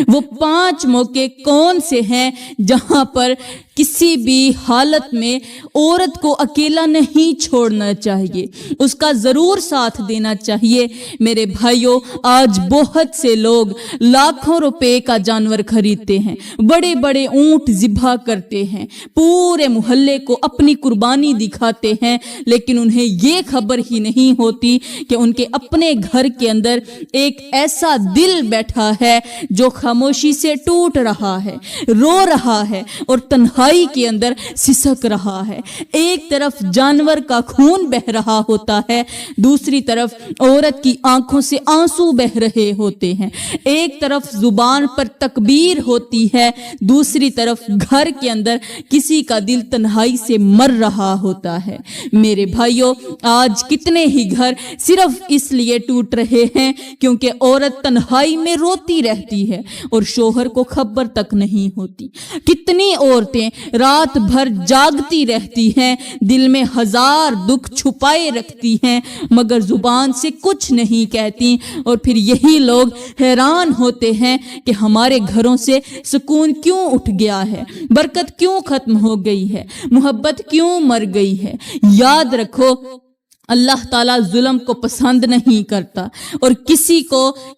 وہ 5 موقع کون سے ہیں جہاں پر کسی بھی حالت میں عورت کو اکیلا نہیں چھوڑنا چاہیے، اس کا ضرور ساتھ دینا چاہیے۔ میرے بھائیوں، آج بہت سے لوگ لاکھوں روپے کا جانور خریدتے ہیں، بڑے بڑے اونٹ ذبح کرتے ہیں، پورے محلے کو اپنی قربانی دکھاتے ہیں، لیکن انہیں یہ خبر ہی نہیں ہوتی کہ ان کے اپنے گھر کے اندر ایک ایسا دل بیٹھا ہے جو خاموشی سے ٹوٹ رہا ہے، رو رہا ہے اور تنہائی کے اندر سسک رہا ہے۔ ایک طرف جانور کا خون بہ رہا ہوتا ہے، دوسری طرف عورت کی آنکھوں سے آنسو بہ رہے ہوتے ہیں، ایک طرف زبان پر تکبیر ہوتی ہے، دوسری طرف گھر کے اندر کسی کا دل تنہائی سے مر رہا ہوتا ہے۔ میرے بھائیوں، آج کتنے ہی گھر صرف اس لیے ٹوٹ رہے ہیں کیونکہ عورت تنہائی میں روتی رہتی ہے اور شوہر کو خبر تک نہیں ہوتی۔ کتنی عورتیں رات بھر جاگتی رہتی ہیں، دل میں 1000 دکھ چھپائے رکھتی ہیں مگر زبان سے کچھ نہیں کہتی، اور پھر یہی لوگ حیران ہوتے ہیں کہ ہمارے گھروں سے سکون کیوں اٹھ گیا ہے، برکت کیوں ختم ہو گئی ہے، محبت کیوں مر گئی ہے۔ یاد رکھو، اللہ تعالیٰ ظلم کو پسند نہیں کرتا، اور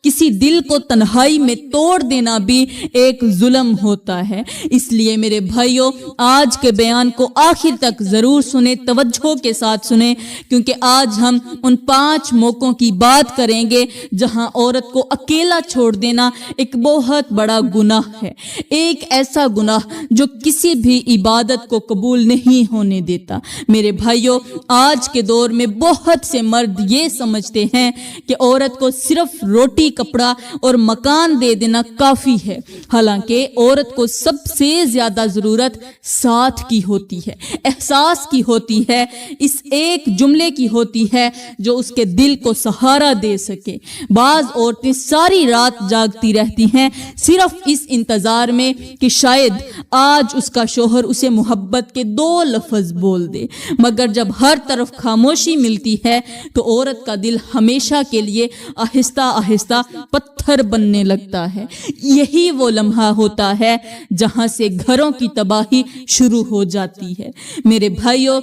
کسی دل کو تنہائی میں توڑ دینا بھی ایک ظلم ہوتا ہے۔ اس لیے میرے بھائیوں، آج کے بیان کو آخر تک ضرور سنیں، توجہ کے ساتھ سنیں، کیونکہ آج ہم ان 5 موقعوں کی بات کریں گے جہاں عورت کو اکیلا چھوڑ دینا ایک بہت بڑا گناہ ہے، ایک ایسا گناہ جو کسی بھی عبادت کو قبول نہیں ہونے دیتا۔ میرے بھائیوں، آج کے دور میں بہت سے مرد یہ سمجھتے ہیں کہ عورت کو صرف روٹی، کپڑا اور مکان دے دینا کافی ہے، حالانکہ عورت کو سب سے زیادہ ضرورت ساتھ کی ہوتی ہے، احساس کی ہوتی ہے، اس ایک جملے کی ہوتی ہے جو اس کے دل کو سہارا دے سکے۔ بعض عورتیں ساری رات جاگتی رہتی ہیں صرف اس انتظار میں کہ شاید آج اس کا شوہر اسے محبت کے 2 لفظ بول دے، مگر جب ہر طرف خاموشی ملتی ہے تو عورت کا دل ہمیشہ کے لیے آہستہ آہستہ پتھر بننے لگتا ہے۔ یہی وہ لمحہ ہوتا ہے جہاں سے گھروں کی تباہی شروع ہو جاتی ہے۔ میرے بھائیوں،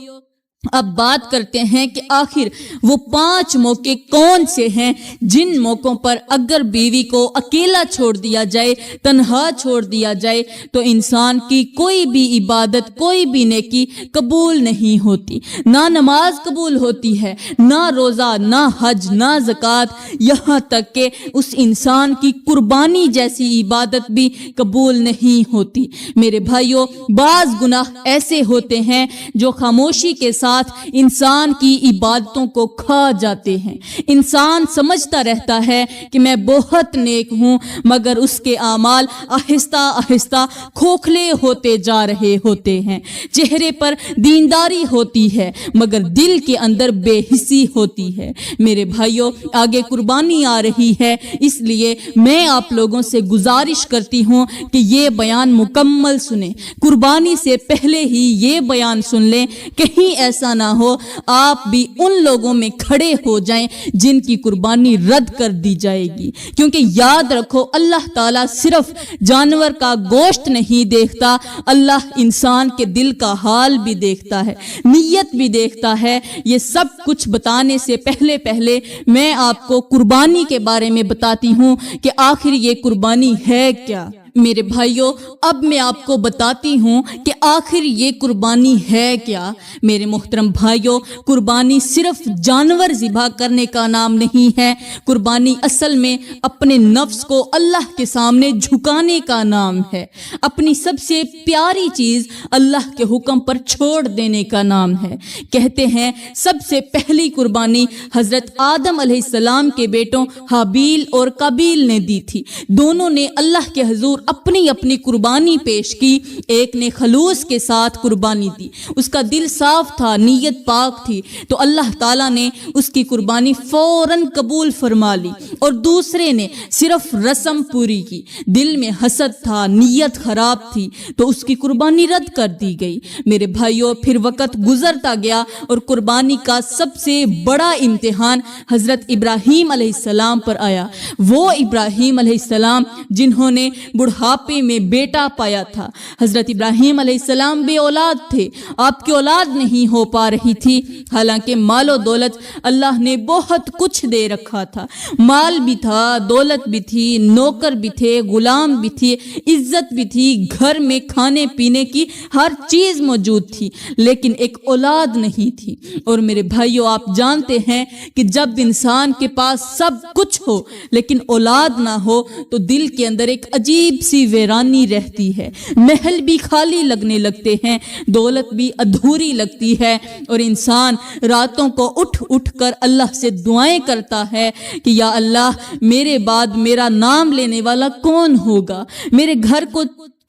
اب بات کرتے ہیں کہ آخر وہ 5 موقع کون سے ہیں جن موقعوں پر اگر بیوی کو اکیلا چھوڑ دیا جائے، تنہا چھوڑ دیا جائے، تو انسان کی کوئی بھی عبادت، کوئی بھی نیکی قبول نہیں ہوتی، نہ نماز قبول ہوتی ہے، نہ روزہ، نہ حج، نہ زکوٰۃ، یہاں تک کہ اس انسان کی قربانی جیسی عبادت بھی قبول نہیں ہوتی۔ میرے بھائیوں، بعض گناہ ایسے ہوتے ہیں جو خاموشی کے ساتھ انسان کی عبادتوں کو کھا جاتے ہیں۔ انسان سمجھتا رہتا ہے کہ میں بہت نیک ہوں، مگر اس کے اعمال آہستہ آہستہ کھوکھلے ہوتے جا رہے ہوتے ہیں۔ چہرے پر دینداری ہوتی ہے مگر دل کے اندر بے حسی ہوتی ہے۔ میرے بھائیوں، آگے قربانی آ رہی ہے، اس لیے میں آپ لوگوں سے گزارش کرتی ہوں کہ یہ بیان مکمل سنیں، قربانی سے پہلے ہی یہ بیان سن لیں، کہیں ایسا نہ ہو آپ بھی ان لوگوں میں کھڑے ہو جائیں جن کی قربانی رد کر دی جائے گی، کیونکہ یاد رکھو، اللہ تعالیٰ صرف جانور کا گوشت نہیں دیکھتا، اللہ انسان کے دل کا حال بھی دیکھتا ہے، نیت بھی دیکھتا ہے۔ یہ سب کچھ بتانے سے پہلے میں آپ کو قربانی کے بارے میں بتاتی ہوں کہ آخر یہ قربانی ہے کیا۔ میرے بھائیوں، اب میں آپ کو بتاتی ہوں کہ آخر یہ قربانی ہے کیا۔ میرے محترم بھائیوں، قربانی صرف جانور ذبح کرنے کا نام نہیں ہے، قربانی اصل میں اپنے نفس کو اللہ کے سامنے جھکانے کا نام ہے، اپنی سب سے پیاری چیز اللہ کے حکم پر چھوڑ دینے کا نام ہے۔ کہتے ہیں سب سے پہلی قربانی حضرت آدم علیہ السلام کے بیٹوں حابیل اور قابیل نے دی تھی۔ دونوں نے اللہ کے حضور اپنی اپنی قربانی پیش کی. ایک نے خلوص کے ساتھ قربانی دی, اس کا دل صاف تھا, نیت پاک تھی, تو اللہ تعالیٰ نے اس کی قربانی فوراً قبول فرما لی. اور دوسرے نے صرف رسم پوری کی, دل میں حسد تھا, نیت خراب تھی, تو اس کی قربانی رد کر دی گئی. میرے بھائیوں, پھر وقت گزرتا گیا اور قربانی کا سب سے بڑا امتحان حضرت ابراہیم علیہ السلام پر آیا. وہ ابراہیم علیہ السلام جنہوں نے بڑھاپے میں بیٹا پایا تھا. حضرت ابراہیم علیہ السلام بے اولاد تھے, آپ کی اولاد نہیں ہو پا رہی تھی, حالانکہ مال و دولت اللہ نے بہت کچھ دے رکھا تھا. مال بھی تھا, دولت بھی تھی, نوکر بھی تھے, غلام بھی تھی, عزت بھی تھی, گھر میں کھانے پینے کی ہر چیز موجود تھی, لیکن ایک اولاد نہیں تھی. اور میرے بھائیوں, آپ جانتے ہیں کہ جب انسان کے پاس سب کچھ ہو لیکن اولاد نہ ہو تو دل کے اندر ایک عجیب سی ویرانی رہتی ہے. محل بھی خالی لگنے لگتے ہیں, دولت بھی ادھوری لگتی ہے, اور انسان راتوں کو اٹھ اٹھ کر اللہ سے دعائیں کرتا ہے کہ یا اللہ, میرے بعد میرا نام لینے والا کون ہوگا, میرے گھر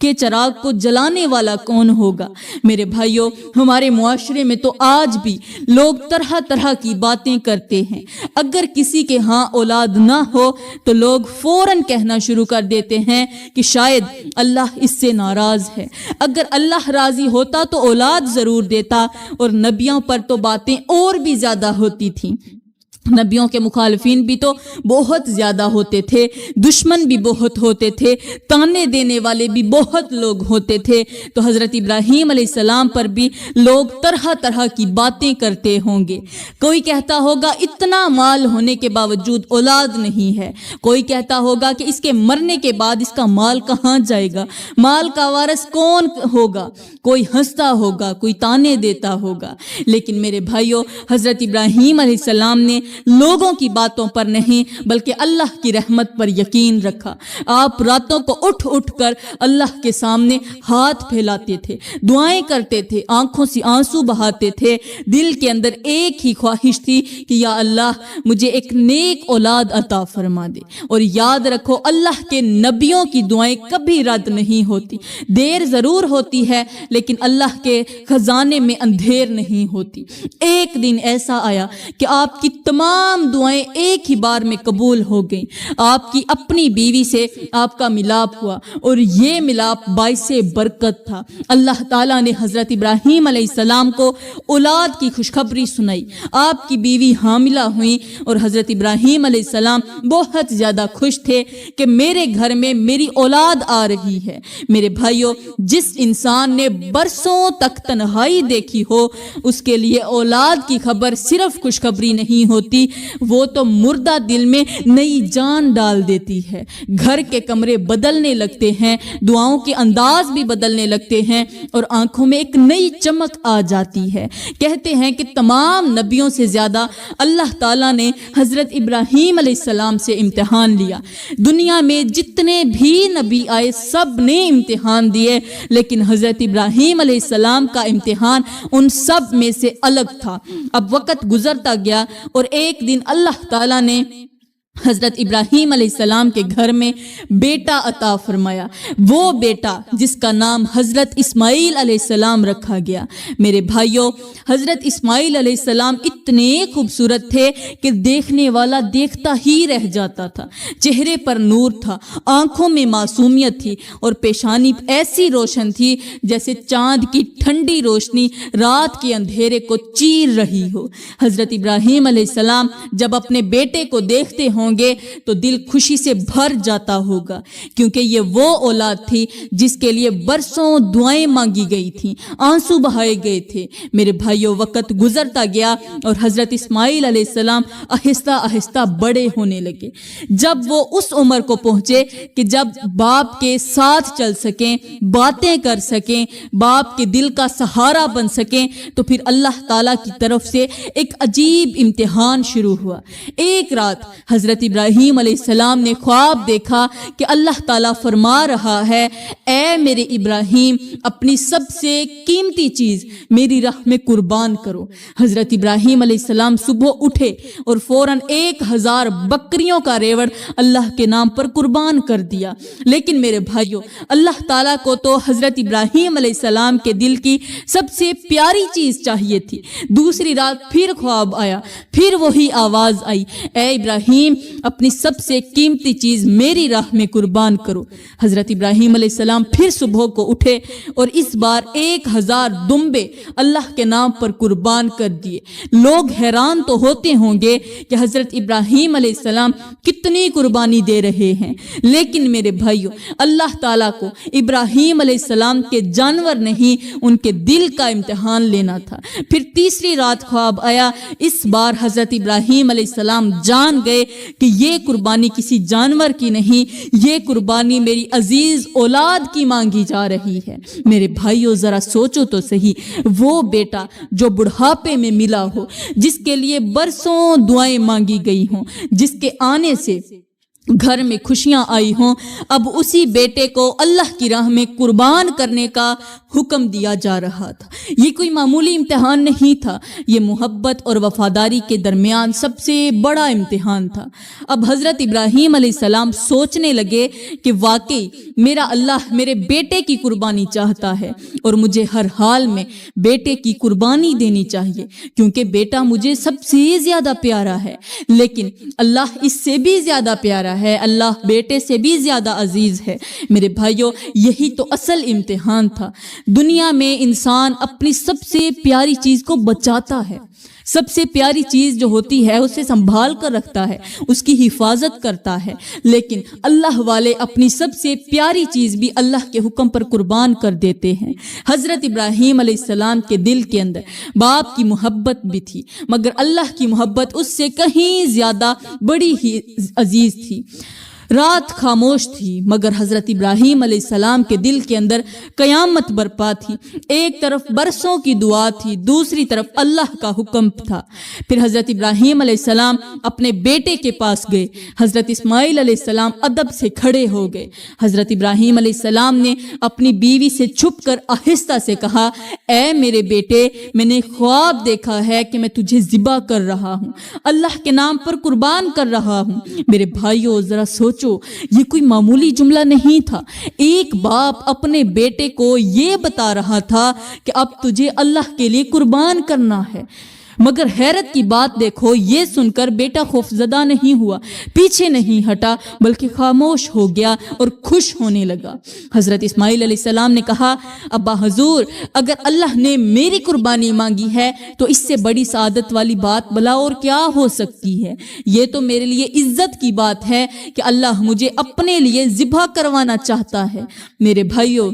کے چراغ کو جلانے والا کون ہوگا. میرے بھائیوں, ہمارے معاشرے میں تو آج بھی لوگ طرح طرح کی باتیں کرتے ہیں. اگر کسی کے ہاں اولاد نہ ہو تو لوگ فوراً کہنا شروع کر دیتے ہیں کہ شاید اللہ اس سے ناراض ہے, اگر اللہ راضی ہوتا تو اولاد ضرور دیتا. اور نبیوں پر تو باتیں اور بھی زیادہ ہوتی تھیں. نبیوں کے مخالفین بھی تو بہت زیادہ ہوتے تھے, دشمن بھی بہت ہوتے تھے, تانے دینے والے بھی بہت لوگ ہوتے تھے. تو حضرت ابراہیم علیہ السلام پر بھی لوگ طرح طرح کی باتیں کرتے ہوں گے. کوئی کہتا ہوگا اتنا مال ہونے کے باوجود اولاد نہیں ہے, کوئی کہتا ہوگا کہ اس کے مرنے کے بعد اس کا مال کہاں جائے گا, مال کا وارث کون ہوگا, کوئی ہنستا ہوگا, کوئی تانے دیتا ہوگا. لیکن میرے بھائیوں, حضرت ابراہیم علیہ السلام نے لوگوں کی باتوں پر نہیں بلکہ اللہ کی رحمت پر یقین رکھا. آپ راتوں کو اٹھ اٹھ کر اللہ کے سامنے ہاتھ پھیلاتے تھے, دعائیں کرتے تھے, آنکھوں سے آنسو بہاتے تھے. دل کے اندر ایک ہی خواہش تھی کہ یا اللہ, مجھے ایک نیک اولاد عطا فرما دے. اور یاد رکھو, اللہ کے نبیوں کی دعائیں کبھی رد نہیں ہوتی. دیر ضرور ہوتی ہے لیکن اللہ کے خزانے میں اندھیر نہیں ہوتی. ایک دن ایسا آیا کہ آپ کی تمام دعائیں ایک ہی بار میں قبول ہو گئیں. آپ کی اپنی بیوی سے آپ کا ملاپ ہوا اور یہ ملاپ باعث برکت تھا. اللہ تعالیٰ نے حضرت ابراہیم علیہ السلام کو اولاد کی خوشخبری سنائی. آپ کی بیوی حاملہ ہوئی اور حضرت ابراہیم علیہ السلام بہت زیادہ خوش تھے کہ میرے گھر میں میری اولاد آ رہی ہے. میرے بھائیوں, جس انسان نے برسوں تک تنہائی دیکھی ہو اس کے لیے اولاد کی خبر صرف خوشخبری نہیں ہوتی, وہ تو مردہ دل میں نئی جان ڈال دیتی ہے. گھر کے کمرے بدلنے لگتے ہیں, دعاؤں کے انداز بھی بدلنے لگتے ہیں اور آنکھوں میں ایک نئی چمک آ جاتی ہے. کہتے ہیں کہ تمام نبیوں سے زیادہ اللہ تعالیٰ نے حضرت ابراہیم علیہ السلام سے امتحان لیا. دنیا میں جتنے بھی نبی آئے سب نے امتحان دیے, لیکن حضرت ابراہیم علیہ السلام کا امتحان ان سب میں سے الگ تھا. اب وقت گزرتا گیا اور ایک دن اللہ تعالیٰ نے حضرت ابراہیم علیہ السلام کے گھر میں بیٹا عطا فرمایا. وہ بیٹا جس کا نام حضرت اسماعیل علیہ السلام رکھا گیا. میرے بھائیوں, حضرت اسماعیل علیہ السلام اتنے خوبصورت تھے کہ دیکھنے والا دیکھتا ہی رہ جاتا تھا. چہرے پر نور تھا, آنکھوں میں معصومیت تھی اور پیشانی ایسی روشن تھی جیسے چاند کی ٹھنڈی روشنی رات کے اندھیرے کو چیر رہی ہو. حضرت ابراہیم علیہ السلام جب اپنے بیٹے کو دیکھتے ہوں گے تو دل خوشی سے بھر جاتا ہوگا, کیونکہ یہ وہ اولاد تھی جس کے لیے برسوں دعائیں مانگی گئی تھیں, آنسو بہائے گئے تھے. میرے بھائیوں, وقت گزرتا گیا اور حضرت اسماعیل علیہ السلام آہستہ آہستہ بڑے ہونے لگے. جب وہ اس عمر کو پہنچے کہ جب باپ کے ساتھ چل سکیں, باتیں کر سکیں, باپ کے دل کا سہارا بن سکیں, تو پھر اللہ تعالیٰ کی طرف سے ایک عجیب امتحان شروع ہوا. ایک رات حضرت حضرت ابراہیم علیہ السلام نے خواب دیکھا کہ اللہ تعالیٰ فرما رہا ہے اے میرے ابراہیم اپنی سب سے قیمتی چیز میری راہ میں قربان کرو۔ حضرت ابراہیم علیہ السلام صبح اٹھے اور فوراً 1000 بکریوں کا ریوڑ اللہ کے نام پر قربان کر دیا۔ لیکن میرے بھائیوں، اللہ تعالیٰ کو تو حضرت ابراہیم علیہ السلام کے دل کی سب سے پیاری چیز چاہیے تھی۔ دوسری رات پھر خواب آیا، پھر وہی آواز آئی، اے ابراہیم اپنی سب سے قیمتی چیز میری راہ میں قربان کرو۔ حضرت ابراہیم علیہ السلام پھر صبح کو اٹھے اور اس بار 1000 دمبے اللہ کے نام پر قربان کر دیے۔ لوگ حیران تو ہوتے ہوں گے کہ حضرت ابراہیم علیہ السلام کتنی قربانی دے رہے ہیں، لیکن میرے بھائیوں، اللہ تعالیٰ کو ابراہیم علیہ السلام کے جانور نہیں ان کے دل کا امتحان لینا تھا۔ پھر تیسری رات خواب آیا، اس بار حضرت ابراہیم علیہ السلام جان گئے کہ یہ قربانی کسی جانور کی نہیں، یہ قربانی میری عزیز اولاد کی مانگی جا رہی ہے۔ میرے بھائیوں ذرا سوچو تو صحیح، وہ بیٹا جو بڑھاپے میں ملا ہو، جس کے لیے برسوں دعائیں مانگی گئی ہوں، جس کے آنے سے گھر میں خوشیاں آئی ہوں، اب اسی بیٹے کو اللہ کی راہ میں قربان کرنے کا حکم دیا جا رہا تھا۔ یہ کوئی معمولی امتحان نہیں تھا، یہ محبت اور وفاداری کے درمیان سب سے بڑا امتحان تھا۔ اب حضرت ابراہیم علیہ السلام سوچنے لگے کہ واقعی میرا اللہ میرے بیٹے کی قربانی چاہتا ہے اور مجھے ہر حال میں بیٹے کی قربانی دینی چاہیے، کیونکہ بیٹا مجھے سب سے زیادہ پیارا ہے۔ لیکن اللہ اس سے بھی زیادہ پیارا ہے، اللہ بیٹے سے بھی زیادہ عزیز ہے۔ میرے بھائیوں، یہی تو اصل امتحان تھا۔ دنیا میں انسان اپنی سب سے پیاری چیز کو بچاتا ہے، سب سے پیاری چیز جو ہوتی ہے اسے سنبھال کر رکھتا ہے، اس کی حفاظت کرتا ہے، لیکن اللہ والے اپنی سب سے پیاری چیز بھی اللہ کے حکم پر قربان کر دیتے ہیں۔ حضرت ابراہیم علیہ السلام کے دل کے اندر باپ کی محبت بھی تھی، مگر اللہ کی محبت اس سے کہیں زیادہ بڑی ہی عزیز تھی۔ رات خاموش تھی، مگر حضرت ابراہیم علیہ السلام کے دل کے اندر قیامت برپا تھی۔ ایک طرف برسوں کی دعا تھی، دوسری طرف اللہ کا حکم تھا۔ پھر حضرت ابراہیم علیہ السلام اپنے بیٹے کے پاس گئے۔ حضرت اسماعیل علیہ السلام ادب سے کھڑے ہو گئے۔ حضرت ابراہیم علیہ السلام نے اپنی بیوی سے چھپ کر آہستہ سے کہا، اے میرے بیٹے، میں نے خواب دیکھا ہے کہ میں تجھے ذبح کر رہا ہوں، اللہ کے نام پر قربان کر رہا ہوں۔ میرے بھائیوں ذرا سوچو، یہ کوئی معمولی جملہ نہیں تھا۔ ایک باپ اپنے بیٹے کو یہ بتا رہا تھا کہ اب تجھے اللہ کے لیے قربان کرنا ہے۔ مگر حیرت کی بات دیکھو، یہ سن کر بیٹا خوفزدہ نہیں ہوا، پیچھے نہیں ہٹا، بلکہ خاموش ہو گیا اور خوش ہونے لگا۔ حضرت اسماعیل علیہ السلام نے کہا، ابا حضور، اگر اللہ نے میری قربانی مانگی ہے تو اس سے بڑی سعادت والی بات بھلا اور کیا ہو سکتی ہے؟ یہ تو میرے لیے عزت کی بات ہے کہ اللہ مجھے اپنے لیے ذبح کروانا چاہتا ہے۔ میرے بھائیوں،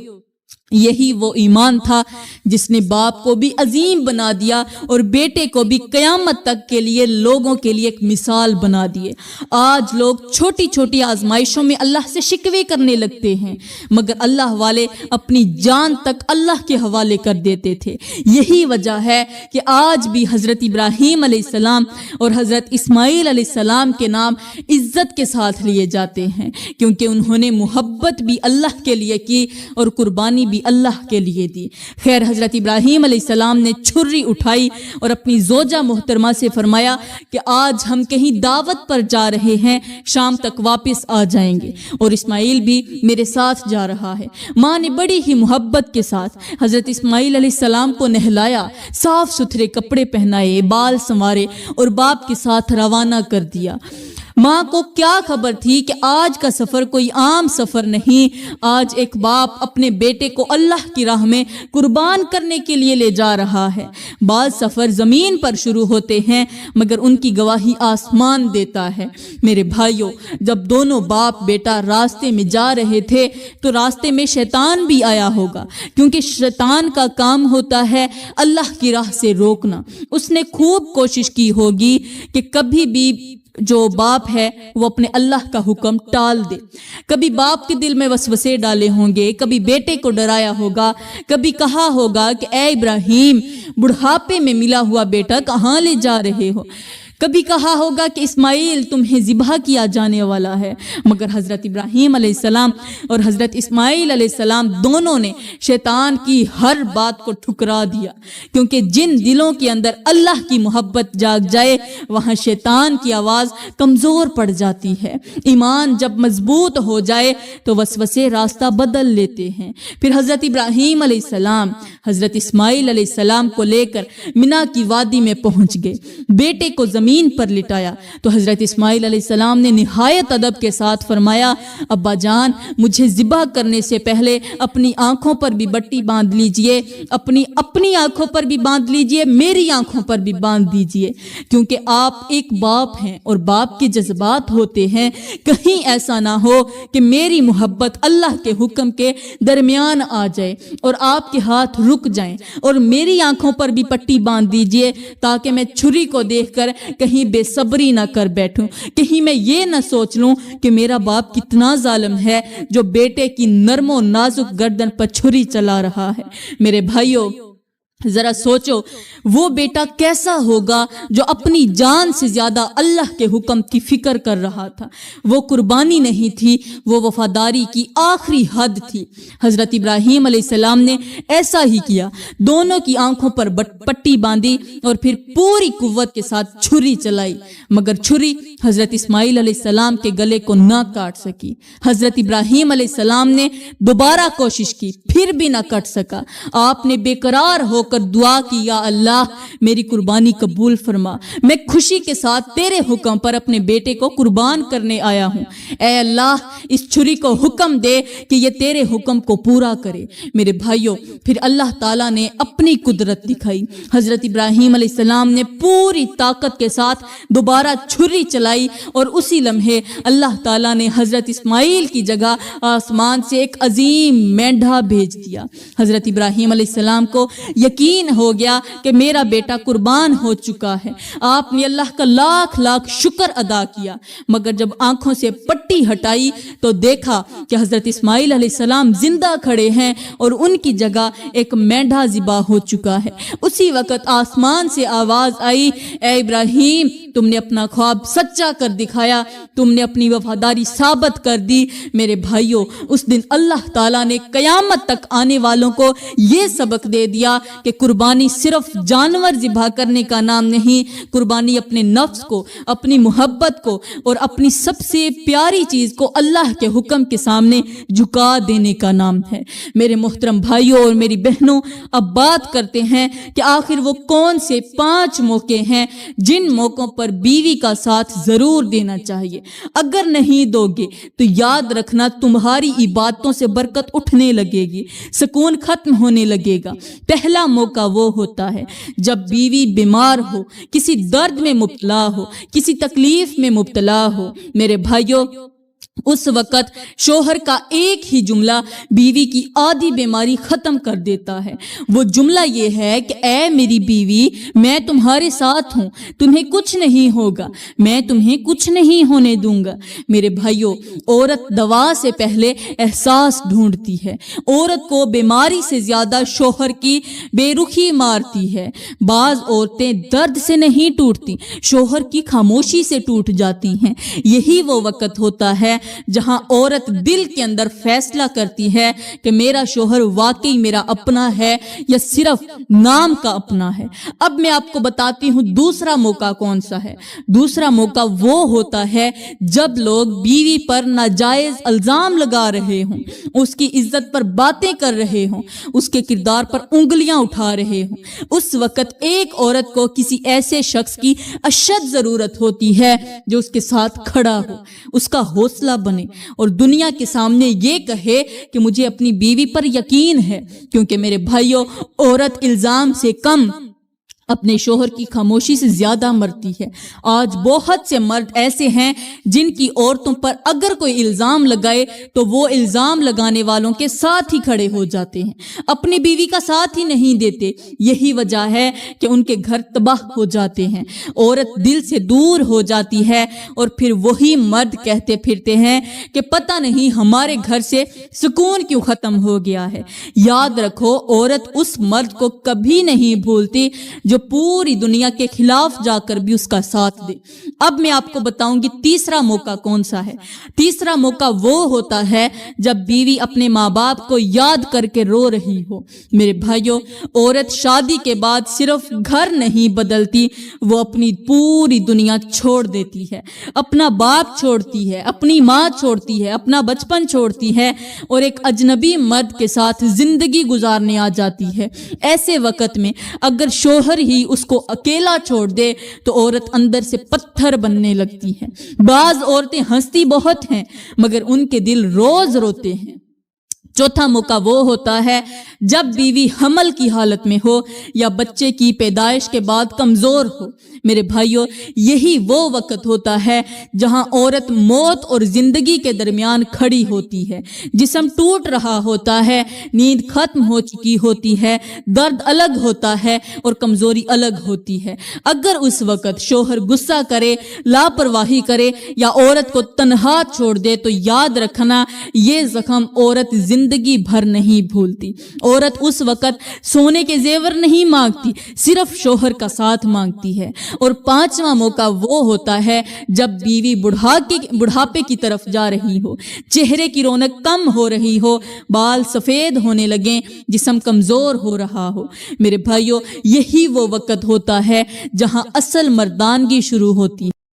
یہی وہ ایمان تھا جس نے باپ کو بھی عظیم بنا دیا اور بیٹے کو بھی قیامت تک کے لیے لوگوں کے لیے ایک مثال بنا دیے۔ آج لوگ چھوٹی چھوٹی آزمائشوں میں اللہ سے شکوے کرنے لگتے ہیں، مگر اللہ والے اپنی جان تک اللہ کے حوالے کر دیتے تھے۔ یہی وجہ ہے کہ آج بھی حضرت ابراہیم علیہ السلام اور حضرت اسماعیل علیہ السلام کے نام عزت کے ساتھ لیے جاتے ہیں، کیونکہ انہوں نے محبت بھی اللہ کے لیے کی اور قربانی بھی اللہ کے لیے دی۔ خیر، حضرت ابراہیم علیہ السلام نے چھری اٹھائی اور اپنی زوجہ محترمہ سے فرمایا کہ آج ہم کہیں دعوت پر جا رہے ہیں، شام تک واپس آ جائیں گے، اور اسماعیل بھی میرے ساتھ جا رہا ہے۔ ماں نے بڑی ہی محبت کے ساتھ حضرت اسماعیل علیہ السلام کو نہلایا، صاف ستھرے کپڑے پہنائے، بال سنوارے اور باپ کے ساتھ روانہ کر دیا۔ ماں کو کیا خبر تھی کہ آج کا سفر کوئی عام سفر نہیں، آج ایک باپ اپنے بیٹے کو اللہ کی راہ میں قربان کرنے کے لیے لے جا رہا ہے۔ بعض سفر زمین پر شروع ہوتے ہیں، مگر ان کی گواہی آسمان دیتا ہے۔ میرے بھائیوں، جب دونوں باپ بیٹا راستے میں جا رہے تھے تو راستے میں شیطان بھی آیا ہوگا، کیونکہ شیطان کا کام ہوتا ہے اللہ کی راہ سے روکنا۔ اس نے خوب کوشش کی ہوگی کہ کبھی بھی جو باپ ہے وہ اپنے اللہ کا حکم ٹال دے۔ کبھی باپ کے دل میں وسوسے ڈالے ہوں گے، کبھی بیٹے کو ڈرایا ہوگا، کبھی کہا ہوگا کہ اے ابراہیم، بڑھاپے میں ملا ہوا بیٹا کہاں لے جا رہے ہو؟ کبھی کہا ہوگا کہ اسماعیل تمہیں ذبح کیا جانے والا ہے، مگر حضرت ابراہیم علیہ السلام اور حضرت اسماعیل علیہ السلام دونوں نے شیطان کی ہر بات کو ٹھکرا دیا، کیونکہ جن دلوں کے اندر اللہ کی محبت جاگ جائے وہاں شیطان کی آواز کمزور پڑ جاتی ہے۔ ایمان جب مضبوط ہو جائے تو وسوسے راستہ بدل لیتے ہیں۔ پھر حضرت ابراہیم علیہ السلام حضرت اسماعیل علیہ السلام کو لے کر منا کی وادی میں پہنچ گئے، بیٹے کو زمین پر لٹایا تو حضرت اسماعیل علیہ السلام نے نہایت ادب کے ساتھ فرمایا، ابا جان مجھے ذبح کرنے سے پہلے اپنی آنکھوں پر بھی بٹی باندھ لیجئے، اپنی آنکھوں پر بھی باندھ لیجئے، میری آنکھوں پر بھی باندھ دیجئے، کیونکہ آپ ایک باپ ہیں اور باپ کے جذبات ہوتے ہیں، کہیں ایسا نہ ہو کہ میری محبت اللہ کے حکم کے درمیان آ جائے اور آپ کے ہاتھ رک جائیں، اور میری آنکھوں پر بھی پٹی باندھ دیجئے تاکہ میں چھری کو دیکھ کر کہیں بے صبری نہ کر بیٹھوں، کہیں میں یہ نہ سوچ لوں کہ میرا باپ کتنا ظالم ہے جو بیٹے کی نرم و نازک گردن پر چھری چلا رہا ہے۔ میرے بھائیوں ذرا سوچو وہ بیٹا کیسا ہوگا جو اپنی جان سے زیادہ اللہ کے حکم کی فکر کر رہا تھا۔ وہ قربانی نہیں تھی، وہ وفاداری کی آخری حد تھی۔ حضرت ابراہیم علیہ السلام نے ایسا ہی کیا، دونوں کی آنکھوں پر پٹی باندھی اور پھر پوری قوت کے ساتھ چھری چلائی، مگر چھری حضرت اسماعیل علیہ السلام کے گلے کو نہ کاٹ سکی۔ حضرت ابراہیم علیہ السلام نے دوبارہ کوشش کی، پھر بھی نہ کٹ سکا۔ آپ نے بے قرار ہو کر دعا کی، یا اللہ میری قربانی قبول فرما، میں خوشی کے ساتھ تیرے حکم پر اپنے بیٹے کو قربان کرنے آیا ہوں۔ اے اللہ اس چھری کو حکم دے کہ یہ تیرے حکم کو پورا کرے۔ میرے بھائیوں پھر اللہ تعالیٰ نے اپنی قدرت دکھائی۔ حضرت ابراہیم علیہ السلام نے پوری طاقت کے ساتھ دوبارہ چھری چلائی اور اسی لمحے اللہ تعالیٰ نے حضرت اسماعیل کی جگہ آسمان سے ایک عظیم مینڈھا بھیج دیا۔ حضرت ابراہیم علیہ السلام کو یقین ہو گیا کہ میرا بیٹا قربان ہو چکا ہے۔ آپ نے اللہ کا لاکھ لاکھ شکر ادا کیا، مگر جب آنکھوں سے پٹی ہٹائی تو دیکھا کہ حضرت اسماعیل علیہ السلام زندہ کھڑے ہیں اور ان کی جگہ ایک مینڈھا ذبح ہو چکا ہے۔ اسی وقت آسمان سے آواز آئی، اے ابراہیم تم نے اپنا خواب سچا کر دکھایا، تم نے اپنی وفاداری ثابت کر دی۔ میرے بھائیوں اس دن اللہ تعالیٰ نے قیامت تک آنے والوں کو یہ سبق دے دیا کہ قربانی صرف جانور ذبح کرنے کا نام نہیں، قربانی اپنے نفس کو، اپنی محبت کو اور اپنی سب سے پیاری چیز کو اللہ کے حکم کے سامنے جھکا دینے کا نام ہے۔ میرے محترم بھائیوں اور میری بہنوں، اب بات کرتے ہیں کہ آخر وہ کون سے 5 موقع ہیں جن موقعوں پر بیوی کا ساتھ ضرور دینا چاہیے۔ اگر نہیں دو گے تو یاد رکھنا تمہاری عبادتوں سے برکت اٹھنے لگے گی، سکون ختم ہونے لگے گا۔ پہلا موقع وہ ہوتا ہے جب بیوی بیمار ہو، کسی درد میں مبتلا ہو، کسی تکلیف میں مبتلا ہو۔ میرے بھائیوں اس وقت شوہر کا ایک ہی جملہ بیوی کی آدھی بیماری ختم کر دیتا ہے۔ وہ جملہ یہ ہے کہ اے میری بیوی میں تمہارے ساتھ ہوں، تمہیں کچھ نہیں ہوگا، میں تمہیں کچھ نہیں ہونے دوں گا۔ میرے بھائیوں عورت دوا سے پہلے احساس ڈھونڈتی ہے۔ عورت کو بیماری سے زیادہ شوہر کی بے رخی مارتی ہے۔ بعض عورتیں درد سے نہیں ٹوٹتی، شوہر کی خاموشی سے ٹوٹ جاتی ہیں۔ یہی وہ وقت ہوتا ہے جہاں عورت دل کے اندر فیصلہ کرتی ہے کہ میرا شوہر واقعی میرا اپنا ہے یا صرف نام کا اپنا ہے۔ اب میں آپ کو بتاتی ہوں دوسرا موقع کون سا ہے۔ دوسرا موقع وہ ہوتا ہے جب لوگ بیوی پر ناجائز الزام لگا رہے ہوں، اس کی عزت پر باتیں کر رہے ہوں، اس کے کردار پر انگلیاں اٹھا رہے ہوں۔ اس وقت ایک عورت کو کسی ایسے شخص کی اشد ضرورت ہوتی ہے جو اس کے ساتھ کھڑا ہو، اس کا حوصلہ بنے اور دنیا کے سامنے یہ کہے کہ مجھے اپنی بیوی پر یقین ہے۔ کیونکہ میرے بھائیوں عورت الزام سے کم اپنے شوہر کی خاموشی سے زیادہ مرتی ہے۔ آج بہت سے مرد ایسے ہیں جن کی عورتوں پر اگر کوئی الزام لگائے تو وہ الزام لگانے والوں کے ساتھ ہی کھڑے ہو جاتے ہیں، اپنی بیوی کا ساتھ ہی نہیں دیتے۔ یہی وجہ ہے کہ ان کے گھر تباہ ہو جاتے ہیں، عورت دل سے دور ہو جاتی ہے اور پھر وہی مرد کہتے پھرتے ہیں کہ پتہ نہیں ہمارے گھر سے سکون کیوں ختم ہو گیا ہے۔ یاد رکھو عورت اس مرد کو کبھی نہیں بھولتی جو جو پوری دنیا کے خلاف جا کر بھی اس کا ساتھ دے۔ اب میں آپ کو بتاؤں گی تیسرا موقع کون سا ہے۔ تیسرا موقع وہ ہوتا ہے جب بیوی اپنے ماں باپ کو یاد کر کے رو رہی ہو۔ میرے بھائیوں، عورت شادی کے بعد صرف گھر نہیں بدلتی، وہ اپنی پوری دنیا چھوڑ دیتی ہے، اپنا باپ چھوڑتی ہے، اپنی ماں چھوڑتی ہے، اپنا بچپن چھوڑتی ہے اور ایک اجنبی مرد کے ساتھ زندگی گزارنے آ جاتی ہے۔ ایسے وقت میں اگر شوہر ہی اس کو اکیلا چھوڑ دے تو عورت اندر سے پتھر بننے لگتی ہے۔ بعض عورتیں ہنستی بہت ہیں مگر ان کے دل روز روتے ہیں۔ چوتھا موقع وہ ہوتا ہے جب بیوی حمل کی حالت میں ہو یا بچے کی پیدائش کے بعد کمزور ہو۔ میرے بھائیوں، یہی وہ وقت ہوتا ہے جہاں عورت موت اور زندگی کے درمیان کھڑی ہوتی ہے۔ جسم ٹوٹ رہا ہوتا ہے، نیند ختم ہو چکی ہوتی ہے، درد الگ ہوتا ہے اور کمزوری الگ ہوتی ہے۔ اگر اس وقت شوہر غصہ کرے، لاپرواہی کرے یا عورت کو تنہا چھوڑ دے تو یاد رکھنا، یہ زخم عورت زندگی بھر نہیں بھولتی۔ عورت اس وقت سونے کے زیور نہیں مانگتی، صرف شوہر کا ساتھ مانگتی ہے۔ اور پانچواں موقع وہ ہوتا ہے جب بیوی بڑھاپے کی طرف جا رہی ہو، چہرے کی رونق کم ہو رہی ہو، بال سفید ہونے لگیں، جسم کمزور ہو رہا ہو۔ میرے بھائیوں، یہی وہ وقت ہوتا ہے جہاں اصل مردانگی شروع ہوتی ہے۔